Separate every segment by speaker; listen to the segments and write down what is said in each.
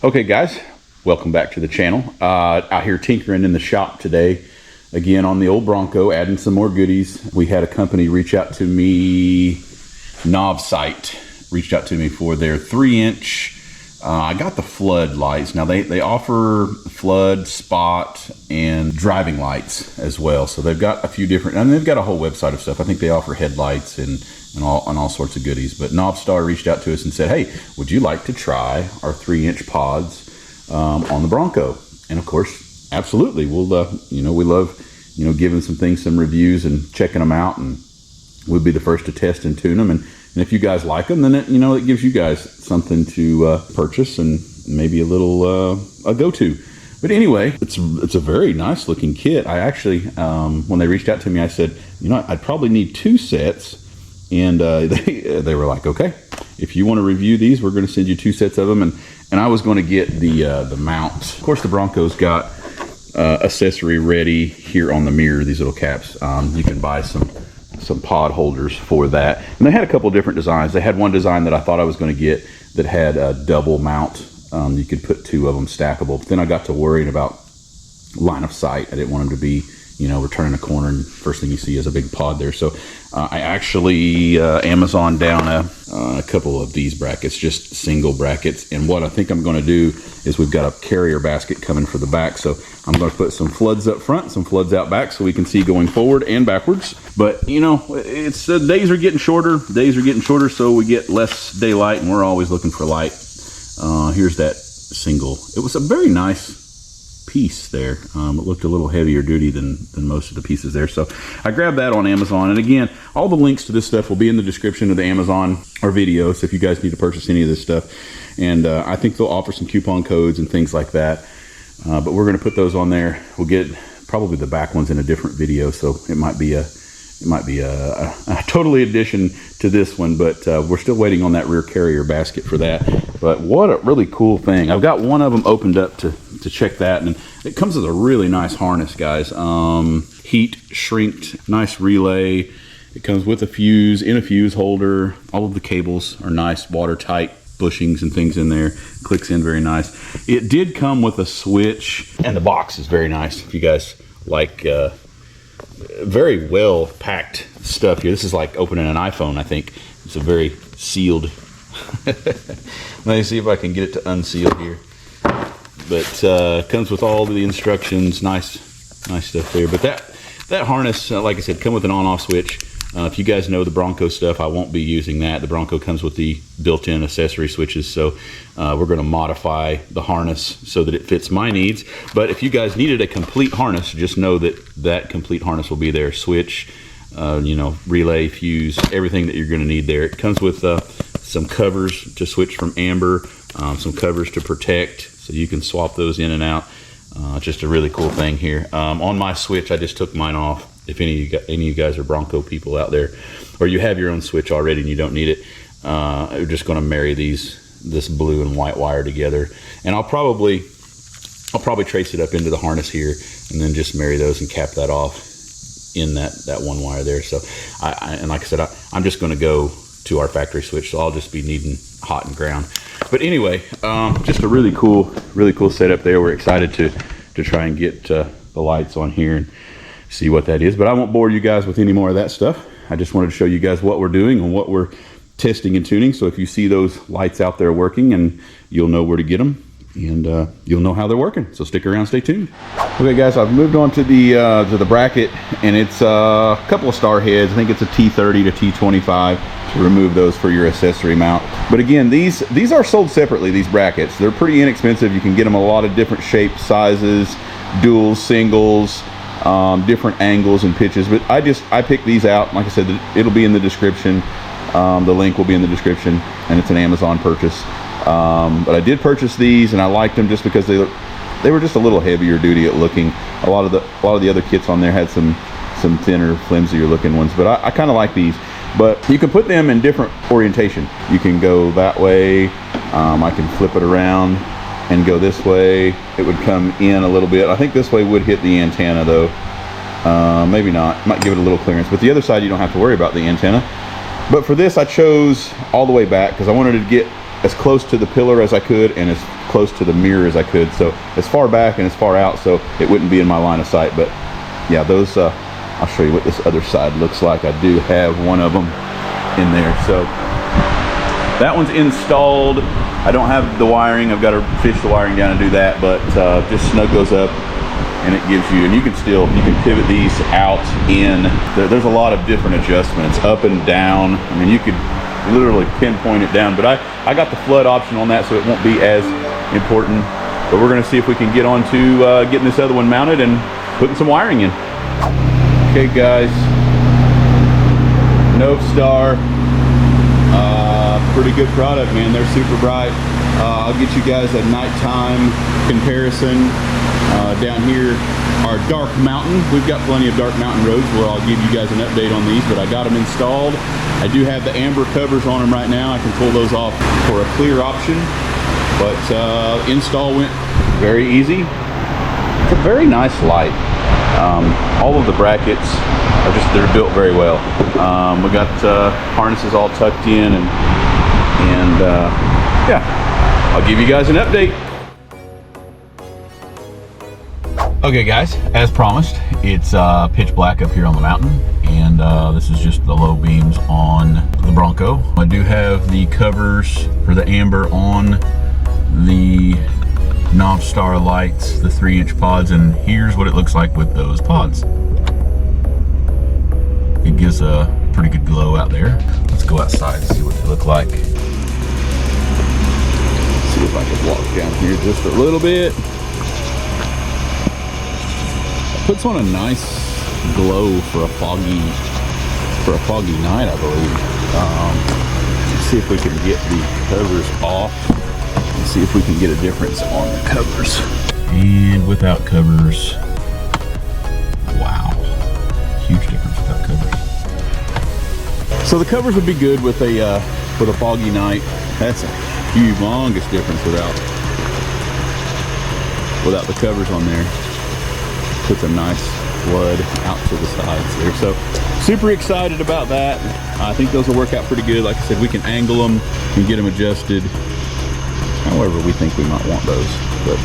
Speaker 1: Okay guys, welcome back to the channel. Out here tinkering in the shop today, again on the old Bronco, adding some more goodies. We had a company reach out to me, NOVSIGHT, reached out to me for their 3-inch, I got the flood lights. Now they offer flood, spot, and driving lights as well. So they've got a few different, and they've got a whole website of stuff. I think they offer headlights and all sorts of goodies. But NOVSTAR reached out to us and said, hey, would you like to try our 3-inch pods on the Bronco? And of course, absolutely. We'll, we love, giving some things, some reviews and checking them out, and we'll be the first to test and tune them. And if you guys like them, then it gives you guys something to purchase and maybe a little a go-to. But anyway, it's a very nice looking kit. I actually, when they reached out to me, I said, I'd probably need 2 sets. And they were like, okay, if you want to review these, we're going to send you 2 sets of them. And I was going to get the mount. Of course, the Bronco's got accessory ready here on the mirror, these little caps. You can buy some pod holders for that. And they had a couple different designs. They had one design that I thought I was going to get that had a double mount. You could put 2 of them stackable. But then I got to worrying about line of sight. I didn't want them to be, we're turning a corner and first thing you see is a big pod there. So I actually Amazon down a couple of these brackets, just single brackets. And what I think I'm going to do is we've got a carrier basket coming for the back. So I'm going to put some floods up front, some floods out back so we can see going forward and backwards. But, it's days are getting shorter. So we get less daylight and we're always looking for light. Here's that single. It was a very nice piece there. It looked a little heavier duty than most of the pieces there. So I grabbed that on Amazon. And again, all the links to this stuff will be in the description of the Amazon or video. So if you guys need to purchase any of this stuff, and I think they'll offer some coupon codes and things like that. But we're going to put those on there. We'll get probably the back ones in a different video. So it might be a totally addition to this one, but we're still waiting on that rear carrier basket for that. But what a really cool thing. I've got one of them opened up to check that, and it comes with a really nice harness, guys. Heat shrinked, nice relay. It comes with a fuse, in a fuse holder. All of the cables are nice, watertight bushings and things in there. Clicks in very nice. It did come with a switch, and the box is very nice. If you guys like very well packed stuff here. This is like opening an iPhone, I think. It's a very sealed. Let me see if I can get it to unseal here. But comes with all the instructions. Nice stuff there. But that harness, like I said, come with an on-off switch. If you guys know the Bronco stuff, I won't be using that. The Bronco comes with the built-in accessory switches, so we're going to modify the harness so that it fits my needs. But if you guys needed a complete harness, just know that complete harness will be there. Switch, relay, fuse, everything that you're going to need there. It comes with some covers to switch from amber, some covers to protect, so you can swap those in and out. Just a really cool thing here. On my switch, I just took mine off. If any of you guys are Bronco people out there, or you have your own switch already and you don't need it, we're just going to marry this blue and white wire together, and I'll probably trace it up into the harness here, and then just marry those and cap that off in that one wire there. So and like I said, I'm just going to go to our factory switch, so I'll just be needing hot and ground. But anyway, just a really cool setup there. We're excited to try and get the lights on here and see what that is. But I won't bore you guys with any more of that stuff. I just wanted to show you guys what we're doing and what we're testing and tuning. So if you see those lights out there working, and you'll know where to get them, and you'll know how they're working. So stick around, stay tuned. Okay guys, I've moved on to the bracket, and it's a couple of star heads. I think it's a T30 to T25 to remove those for your accessory mount. But again, these are sold separately, these brackets. They're pretty inexpensive. You can get them a lot of different shapes, sizes, duals, singles, different angles and pitches. But I picked these out. Like I said, it'll be in the description. The link will be in the description, and it's an Amazon purchase. But I did purchase these, and I liked them just because they were just a little heavier duty at looking. A lot of the other kits on there had some thinner, flimsier looking ones, but I kind of like these. But you can put them in different orientation. You can go that way. I can flip it around and go this way. It would come in a little bit. I think this way would hit the antenna though. Maybe not. Might give it a little clearance, but the other side you don't have to worry about the antenna. But for this, I chose all the way back because I wanted to get as close to the pillar as I could and as close to the mirror as I could, so as far back and as far out so it wouldn't be in my line of sight. But yeah, those I'll show you what this other side looks like. I do have one of them in there. So that one's installed. I don't have the wiring. I've got to fish the wiring down and do that, but just snug those up, and it gives you, and you can pivot these out in. There's a lot of different adjustments, up and down. I mean, you could literally pinpoint it down, but I got the flood option on that, so it won't be as important. But we're gonna see if we can get on to getting this other one mounted and putting some wiring in. Okay guys, NOVSIGHT, pretty good product, man. They're super bright. I'll get you guys a nighttime comparison. Down here are dark mountain. We've got plenty of dark mountain roads where I'll give you guys an update on these, but I got them installed. I do have the amber covers on them right now. I can pull those off for a clear option, but install went very easy. It's a very nice light. All of the brackets are they're built very well. We got harnesses all tucked in, and yeah, I'll give you guys an update. Okay guys, as promised, it's pitch black up here on the mountain, and this is just the low beams on the Bronco. I do have the covers for the amber on the NOVSIGHT lights, the 3-inch pods, and here's what it looks like with those pods. It gives a pretty good glow out there. Let's go outside and see what they look like. See if I can walk down here just a little bit. Puts on a nice glow for a foggy night, I believe. Let's see if we can get the covers off and see if we can get a difference on the covers. And without covers, wow, huge difference without covers. So the covers would be good with a foggy night. That's a humongous difference without the covers on there. Puts a nice flood out to the sides there. So super excited about that. I think those will work out pretty good. Like I said, we can angle them and get them adjusted however we think we might want those. But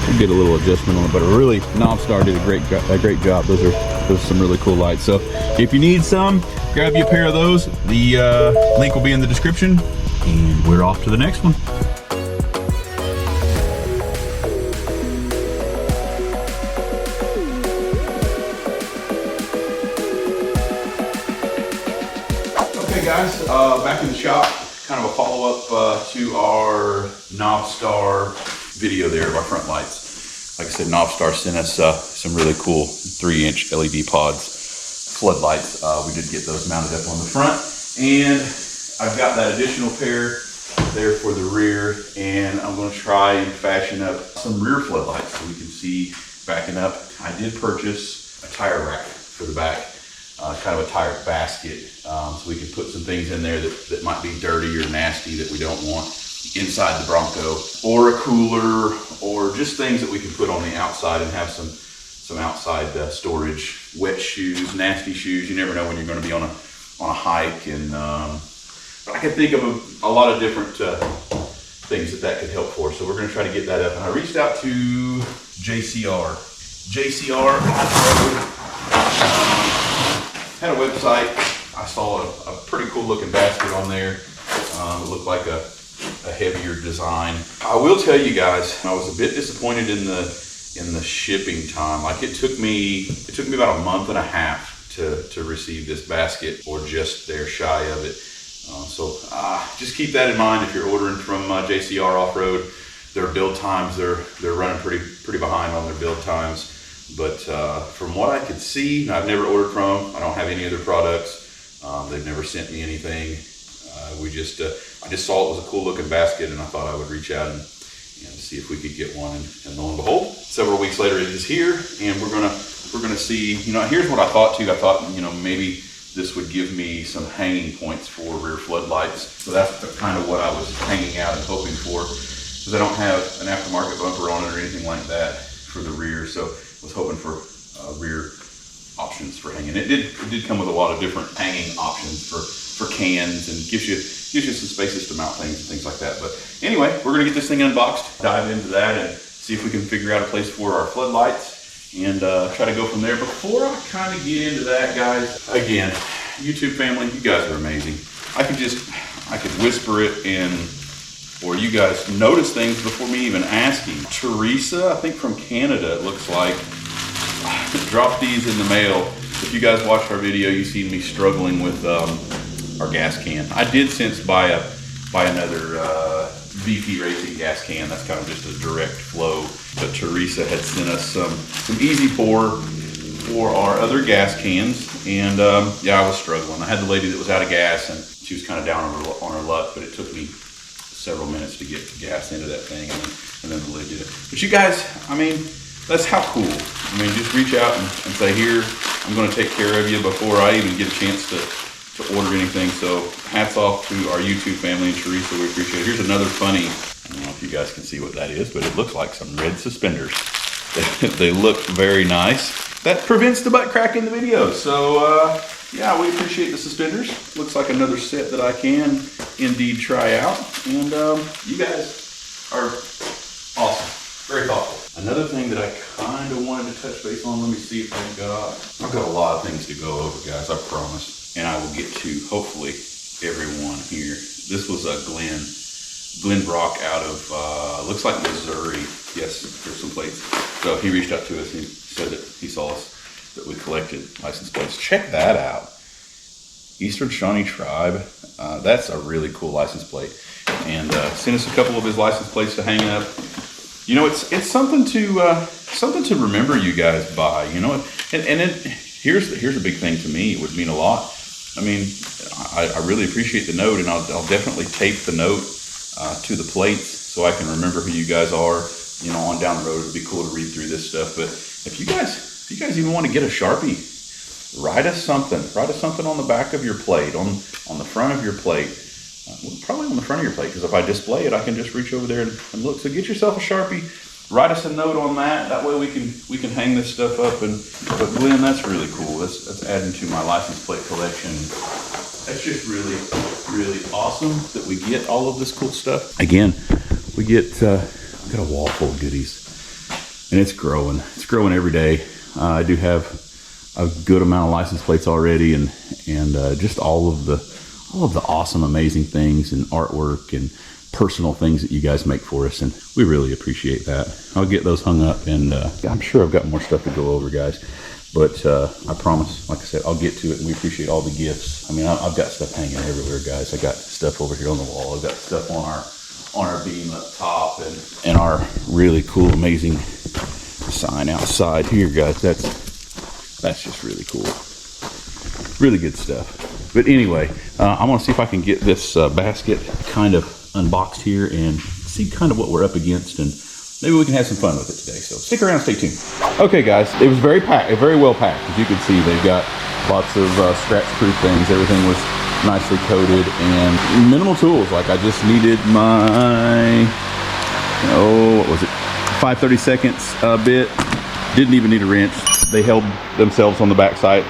Speaker 1: we'll get a little adjustment on it. But really, NOVSIGHT did a great job. Those are some really cool lights. So if you need some, grab you a pair of those. The link will be in the description, and we're off to the next one. Guys, back in the shop, kind of a follow-up to our NOVSIGHT video there of our front lights. Like I said, NOVSIGHT sent us some really cool 3-inch LED pods, floodlights. We did get those mounted up on the front, and I've got that additional pair there for the rear, and I'm going to try and fashion up some rear floodlights so we can see backing up. I did purchase a tire rack for the back. Kind of a tire basket, so we can put some things in there that might be dirty or nasty that we don't want inside the Bronco, or a cooler, or just things that we can put on the outside and have some outside storage. Wet shoes, nasty shoes. You never know when you're going to be on a hike, and but I can think of a lot of different things that could help for. So we're going to try to get that up. And I reached out to JCR Offroad. Had a website. I saw a pretty cool looking basket on there. It looked like a heavier design. I will tell you guys, I was a bit disappointed in the shipping time. Like it took me about a month and a half to receive this basket, or just there shy of it. So just keep that in mind if you're ordering from JCR Offroad. Their build times, they're running pretty behind on their build times. But from what I could see, I've never ordered from them. I don't have any other products. They've never sent me anything. I just saw it was a cool looking basket, and I thought I would reach out and see if we could get one. And lo and behold, several weeks later it is here, and we're gonna see. Here's what I thought too. I thought maybe this would give me some hanging points for rear floodlights. So that's kind of what I was hanging out and hoping for, because I don't have an aftermarket bumper on it or anything like that for the rear. So was hoping for rear options for hanging. It did come with a lot of different hanging options for cans, and gives you some spaces to mount things and things like that. But anyway, we're gonna get this thing unboxed, dive into that, and see if we can figure out a place for our floodlights, and try to go from there. Before I kind of get into that, guys, again, YouTube family, you guys are amazing. I could whisper it or you guys notice things before me even asking. Teresa, I think from Canada, it looks like, dropped these in the mail. If you guys watched our video, you've seen me struggling with our gas can. I did since buy another VP Racing gas can. That's kind of just a direct flow. But Teresa had sent us some easy pour for our other gas cans, and yeah, I was struggling. I had the lady that was out of gas, and she was kind of down on her luck, but it took me several minutes to get gas into that thing, and then the lid did it. But you guys, I mean, that's how cool. I mean, just reach out and say, here, I'm going to take care of you before I even get a chance to order anything. So hats off to our YouTube family and Teresa, we appreciate it. Here's another funny, I don't know if you guys can see what that is, but it looks like some red suspenders. They look very nice. That prevents the butt crack in the video. So yeah, we appreciate the suspenders. Looks like another set that I can indeed try out. And you guys are awesome, very thoughtful. Another thing that I kind of wanted to touch base on, let me see if I've got a lot of things to go over, guys, I promise. And I will get to, hopefully, everyone here. This was a Glenn Brock out of, looks like Missouri. Yes, there's some plates. So he reached out to us and he said that he saw us, that we collected license plates. Check that out. Eastern Shawnee Tribe. That's a really cool license plate. And sent us a couple of his license plates to hang up. You know, it's something to remember you guys by, you know. And here's a big thing to me. It would mean a lot. I mean, I really appreciate the note, and I'll definitely tape the note to the plates so I can remember who you guys are. You know, on down the road, it'd be cool to read through this stuff. But if you guys even want to get a Sharpie, write us something on the back of your plate, on the front of your plate. Well, probably on the front of your plate, because if I display it, I can just reach over there and look. So get yourself a Sharpie, write us a note on that. That way we can hang this stuff up. But Glenn, that's really cool. That's adding to my license plate collection. That's just really, really awesome that we get all of this cool stuff. Again, we get I've got a wall full of goodies, and it's growing. It's growing every day. I do have a good amount of license plates already, and just all of the awesome, amazing things and artwork and personal things that you guys make for us, and we really appreciate that. I'll get those hung up, and I'm sure I've got more stuff to go over, guys, but I promise, like I said, I'll get to it, and we appreciate all the gifts. I mean, I've got stuff hanging everywhere, guys. I got stuff over here on the wall. I've got stuff on our beam up top, and our really cool, amazing sign outside here, guys. That's just really cool. Really good stuff. But anyway, I want to see if I can get this basket kind of unboxed here and see kind of what we're up against, and maybe we can have some fun with it today. So stick around, stay tuned. Okay, guys, it was very well packed. As you can see, they've got lots of scratch-proof things. Everything was nicely coated, and minimal tools. Like I just needed my, what was it? 5/32 bit. Didn't even need a wrench. They held themselves on the backside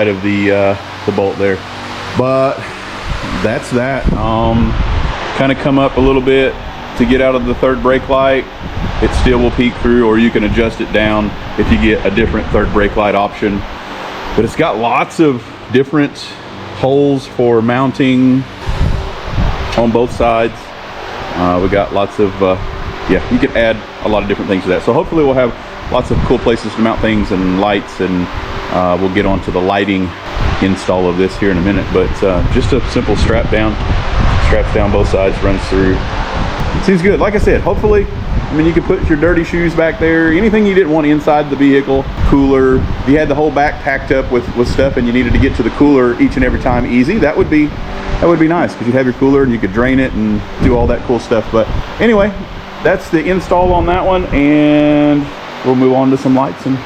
Speaker 1: of the bolt there. But that's that. Kind of come up a little bit to get out of the third brake light. It still will peek through, or you can adjust it down if you get a different third brake light option. But it's got lots of different holes for mounting on both sides. We got lots of yeah, you can add a lot of different things to that. So hopefully we'll have lots of cool places to mount things and lights, and we'll get onto the lighting install of this here in a minute. But just a simple straps down both sides, runs through. It seems good. Like I said, hopefully, I mean, you could put your dirty shoes back there, anything you didn't want inside the vehicle. Cooler, if you had the whole back packed up with stuff and you needed to get to the cooler each and every time easy, that would be nice, because you'd have your cooler and you could drain it and do all that cool stuff. But anyway, that's the install on that one, and we'll move on to some lights, and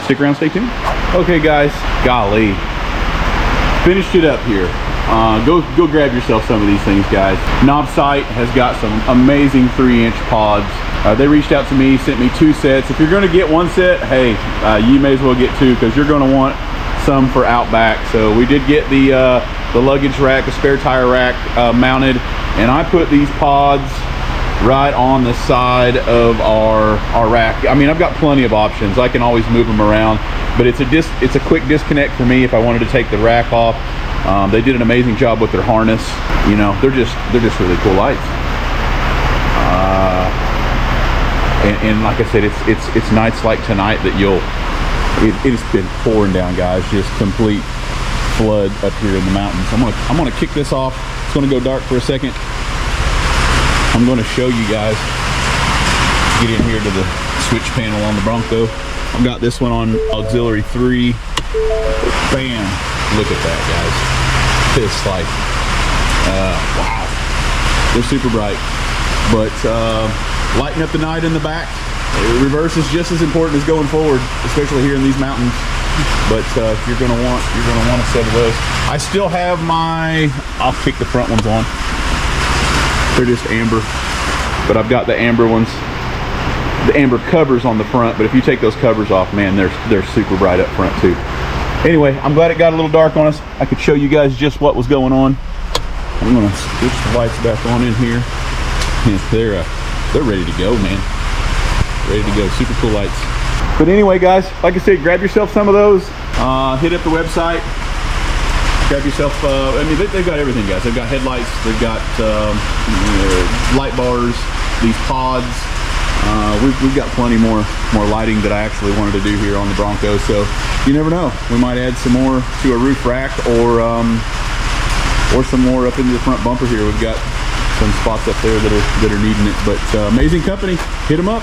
Speaker 1: stick around, stay tuned. Okay guys, golly, finished it up here. Go grab yourself some of these things, guys. NOVSIGHT has got some amazing 3-inch pods. They reached out to me, sent me 2 sets. If you're going to get 1 set, hey, you may as well get 2 because you're going to want some for out back. So we did get the luggage rack, the spare tire rack mounted, and I put these pods right on the side of our rack. I mean, I've got plenty of options. I can always move them around, but it's a quick disconnect for me if I wanted to take the rack off. They did an amazing job with their harness. You know, they're just really cool lights. And like I said, it's nights like tonight that it's been pouring down, guys, just complete flood up here in the mountains. I'm gonna kick this off. It's gonna go dark for a second. I'm gonna show you guys, get in here to the switch panel on the Bronco. I've got this one on auxiliary 3. Bam, look at that, guys. This light, wow, they're super bright. But lighting up the night in the back, reverse is just as important as going forward, especially here in these mountains. But if you're gonna want a set of those. I still have I'll kick the front ones on. They're just amber, but I've got the amber ones, the amber covers on the front. But if you take those covers off, man, they're super bright up front too. Anyway, I'm glad it got a little dark on us. I could show you guys just what was going on. I'm gonna switch the lights back on in here. And they're ready to go, man. Ready to go. Super cool lights. But anyway, guys, like I said, grab yourself some of those. Hit up the website. Grab yourself, I mean, they've got everything, guys. They've got headlights, they've got light bars, these pods. We've got plenty more lighting that I actually wanted to do here on the Bronco. So you never know, we might add some more to a roof rack, or some more up into the front bumper here. We've got some spots up there that are needing it. But amazing company, hit them up.